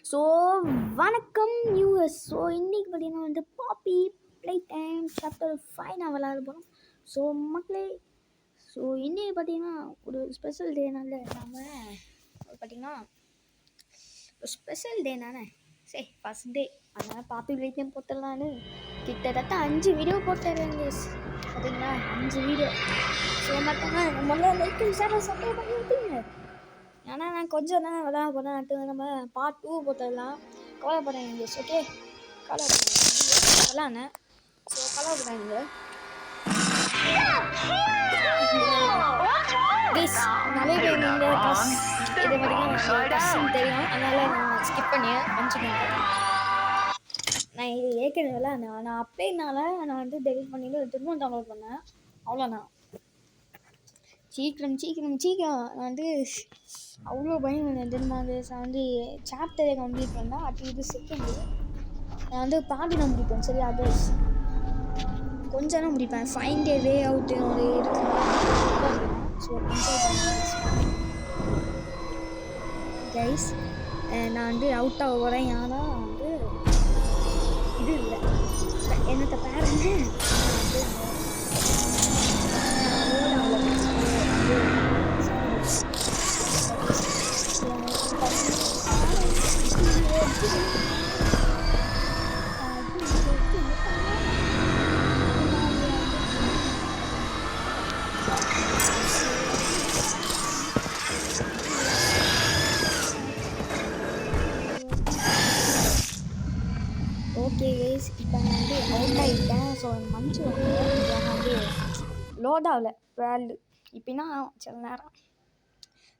So வணக்கம் news. So இன்றைக்கி பார்த்தீங்கன்னா வந்து பாப்பி ப்ளே டைம் சாப்டர் 5 நான் விளாட போகிறோம். ஸோ மக்களே, ஸோ இன்றைக்கி பார்த்தீங்கன்னா ஒரு ஸ்பெஷல் டேனால நாம் பார்த்தீங்கன்னா ஸ்பெஷல் டேனானே சரி ஃபஸ்ட் டே அதனால் பாப்பி ப்ளே டைம் போட்டுடலான்னு கிட்டத்தட்ட 5 வீடியோ போட்டுறேன் பார்த்தீங்கன்னா 5 வீடியோ. ஸோ மற்றவங்க முதல்ல லைக் ஷேர் சப்ஸ்கிரைப் பண்ணி விட்டுங்க. ஏன்னா நான் கொஞ்சம் தான் விளையாட போகிறேன். நம்ம பார்ட் 2 போட்டுடலாம். கவலைப்படாதீங்க. ஓகே, கவலைப்படாதீங்க விளாட்னேன். ஸோ கவலைப்படாதீங்க. ப்ளீஸ் நிறைய பேர் இந்த கஸ் இது பார்த்தீங்கன்னா கஸ்ன்னு தெரியும், அதனால் நான் ஸ்கிப் பண்ணி அனுப்பிச்சுக்கோங்க. நான் இது ஏற்கனவே விளாட்னேன். நான் அப்படினால நான் வந்து டெலிட் பண்ணிட்டு திரும்ப டவுன்லோட் பண்ணேன். அவ்வளோதான். சீக்கிரம் நான் வந்து அவ்வளோ பயம் தெரியுமா. அது வந்து சாப்டரை கம்ப்ளீட் பண்ணால் அது இது செகண்டு நான் வந்து பாதி தான் முடிப்பேன். சரி, அது கொஞ்சம் தான் முடிப்பேன். ஃபைண்ட் ஏ வே அவுட்டு ஒரு இருக்கு. ஸோ கைஸ், நான் வந்து அவுட் ஆக போகிறேன். ஏன்னா வந்து இது இல்லை என்னத்த பேரன்னு வந்து ஓகே கைஸ், இப்போ நான் வந்து அவுட் ஆகிட்டேன். ஸோ மஞ்சு வந்து நான் வந்து லோட் ஆகலை வேல்டு. இப்போனா சில நேரம்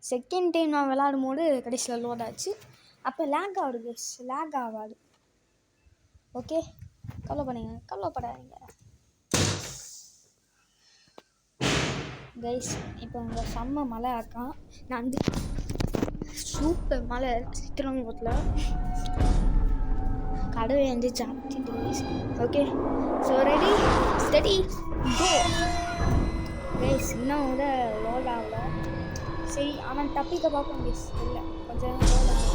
செகண்ட் டைம் நான் விளாடும் போது கடைசியில் லோட் ஆச்சு. அப்போ லேக் ஆகுது கைஸ், லேக் ஆகாது. ஓகே, கவலைப்படாதீங்க கைஸ். இப்போ உங்கள் செம்ம மழை ஆக்கான். நான் வந்து சூப்பர் மழை திருவங்கத்தில் கடவுளை வந்து சாப்பிட்டு guys. Okay, so ready steady go guys. இன்னும் கூட லோட் ஆகலை. சரி, ஆனால் தப்பிக்க பார்ப்போம் கைஸ். இல்லை, கொஞ்சம் லோட் ஆகும்.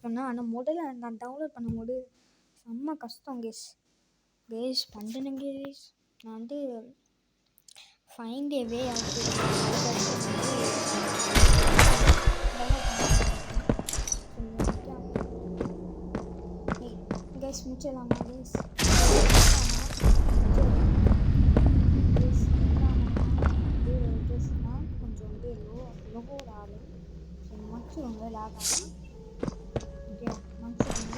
பண்ணேன். ஆனால் முதல்ல நான் டவுன்லோட் பண்ணும்போது செம்ம கஷ்டம் கேஸ் பண்ணிட்டேன் கேஸ். நான் வந்து find a way of case முடிச்சிடலாமா கேஸ்? கொஞ்சம் வந்து லோகோட ஆகும். ஸோ மச்சுவங்க லேக் ஆகும். ஓகே மச்சுவங்க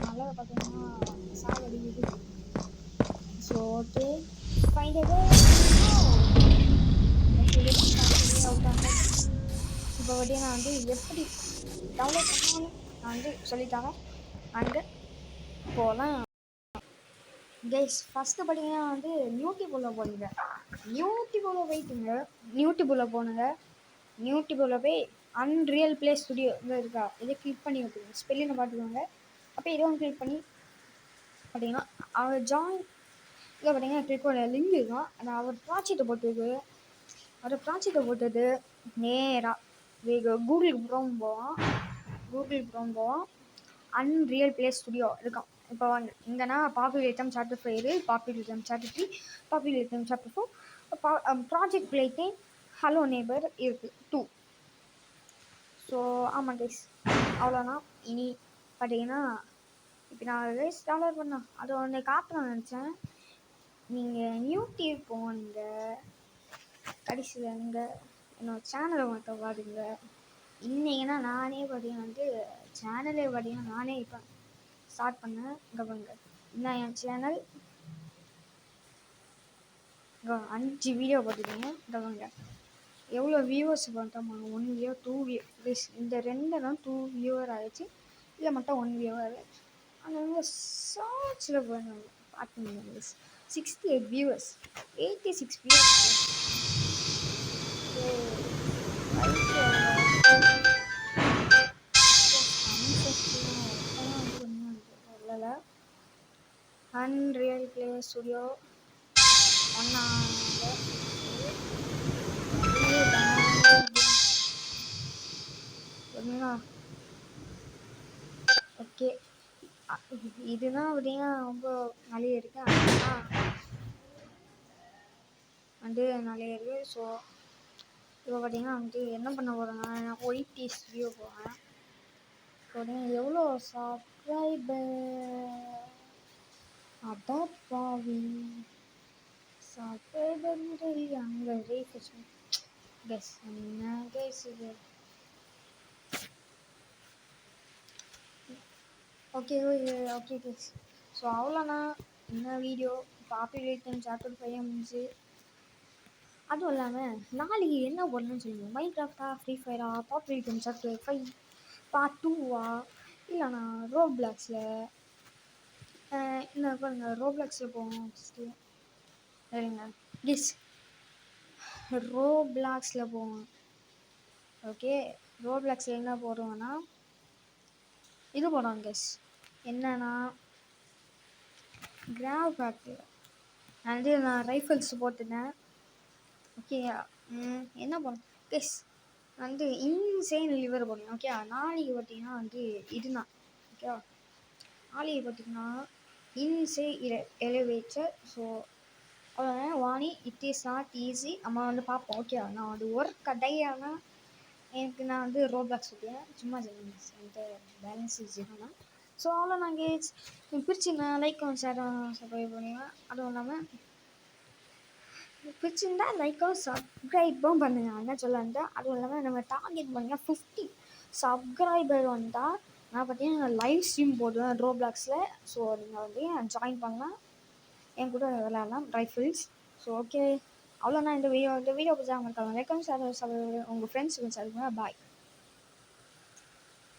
நல்லா பார்த்தீங்கன்னா சாவடிக்குது. ஸோ ஓகே ஃபைண்ட் ஏ வே இப்போ வந்து நான் வந்து எப்படி டவுன்லோட் பண்ணாலும் நான் வந்து சொல்லித்தாரேன். அண்டு போகலாம் கைஸ். ஃபஸ்ட்டு பார்த்தீங்கன்னா வந்து யூடியூப்பில் போடுங்க. யூடியூப்பில் போயிட்டுங்க யூடியூப்பில் போனுங்க. யூடியூப்பில் போய் அன்ரியல் பிளே ஸ்டுடியோ இருக்கா, இதை கிளிக் பண்ணி விட்டுருங்க. ஸ்பெல்லிங்கை பார்த்துக்கோங்க. அப்போ இதை வந்து கிளிக் பண்ணி பார்த்தீங்கன்னா அவர் ஜாயின் இதை பார்த்தீங்கன்னா கிளிக் பண்ண லிங்க் இருக்கும். ஆனால் அவர் ப்ராஜெக்டை போட்டது நேராக கூகுள் க்ரோம் போவோம். அன்ரியல் பிளே ஸ்டுடியோ இருக்கும். இப்போ வாங்க இங்கன்னா பாப்புலேட்டம் சாப்டர் 5, பாப்புலேட்டம் சாப்டர் 3, பாப்புலேட்டம் சாப்டர் 4, ப்ராஜெக்ட் பிளேட்டிங் ஹலோ நேபர் இருக்குது 2. ஸோ ஆமாம் கைஸ், அவ்வளோதான். இனி பார்த்தீங்கன்னா இப்போ நான் கைஸ் டவுன்லோட் பண்ணேன், அதை ஒன்று காட்டணும்னு நினச்சேன். நீங்கள் யூடியூப் போங்க, கடைசியில் இங்கே என்னோடய சேனலை மட்டும் பாருங்க. இன்னைக்குன்னா நானே பார்த்தீங்கன்னா வந்து சேனலே பார்த்தீங்கன்னா நானே இப்போ ஸ்டார்ட் பண்ணேன். இங்கே பாருங்க, இன்னும் என் சேனல் 5 வீடியோ போட்டுருக்கீங்க. இங்கே பாருங்க எவ்வளோ வியூவர்ஸ் பண்ணிட்டோமா, 1 வியூ 2 வியூ ப்ளீஸ். இந்த 2 தான் 2 வியூவர் ஆகிடுச்சு. இல்லை மட்டும் 1 வியூவர். அதனால சர்ச்சில் போய் பார்த்துங்க 68 viewers, 86 viewers. Unreal play studio okay. இதுதான் அப்படின்னா ரொம்ப நிறைய இருக்கு. வந்து நிறைய இருக்கு. ஸோ இப்போ பார்த்தீங்கன்னா வந்து என்ன பண்ண போகிறேன்னா ஒய்டி ஸ்டுடியோ போகிறேன். பார்த்தீங்கன்னா எவ்வளோ சப்ஸ்கிரைபர் அடப்பாவி சப்ஸ்கிரைபர் அங்கே ரீஃப்ரெஷ் கெஸ் என்ன கேஸ் இது. Okay guys. ஸோ அவ்வளோண்ணா என்ன வீடியோ பாப்புலேட்டம் சாப்டர் 5 முடிஞ்சு. அதுவும் இல்லாமல் நாளைக்கு என்ன பண்ணணும்னு சொல்லுங்கள். மைன்கிராஃப்டா, ஃப்ரீ ஃபயரா, பாப்புலேட்டம் சாப்டர் 5 பார்ட் 2வா, இல்லைண்ணா ரோப்ளாக்ஸில் என்ன பாருங்க ரோப்ளாக்ஸில் போவோம் ஃபஸ்ட்டு. சரிங்க ப்ளீஸ் ரோப்ளாக்ஸில் போவோம். ஓகே ரோப்ளாக்ஸில் என்ன போடுவோன்னா இது போடுவோம் கெஸ். என்னன்னா கிராவ் பேக்கு வந்து நான் ரைஃபிள்ஸ் போட்டுட்டேன். ஓகே என்ன பண்ண கெஸ் வந்து இன்சேன் லிவர் போடணும். ஓகே நாளைக்கு பார்த்தீங்கன்னா வந்து இதுதான். ஓகே நாளைக்கு பார்த்தீங்கன்னா இன்சே எலிவேட்டர். ஸோ அவ்வளோ Vani it is not easy. நம்ம வந்து பார்ப்போம். ஓகே நான் வந்து ஒர்க் கடையானா எனக்கு நான் வந்து ரோப்ளாக்ஸ் வைக்கிறேன். சும்மா என்கிட்ட பேலன்ஸ் வச்சுக்கோங்க. ஸோ அவ்வளோ நாங்கள் பிரிச்சுங்க லைக் சப்ஸ்கிரைப் பண்ணுவேன். அதுவும் இல்லாமல் பிடிச்சிருந்தா லைக்கும் சப்ஸ்கிரைப்பும் பண்ணுங்கள். அதான் சொல்ல வந்தேன். அதுவும் இல்லாமல் நம்ம டார்கெட் பண்ணிங்கன்னா 50 சப்ஸ்கிரைபர் வந்தால் நான் பார்த்தீங்கன்னா லைவ் ஸ்ட்ரீம் போடுவேன் ரோப்ளாக்ஸில். ஸோ நீங்கள் வந்து ஜாயின் பண்ணலாம், என் கூட விளையாடலாம் ரைஃபிள்ஸ். ஸோ ஓகே அவ்வளோதான் இந்த வீடியோ பிடிச்சா அவங்க லைக்கும் உங்கள் ஃப்ரெண்ட்ஸுக்கு பாய்.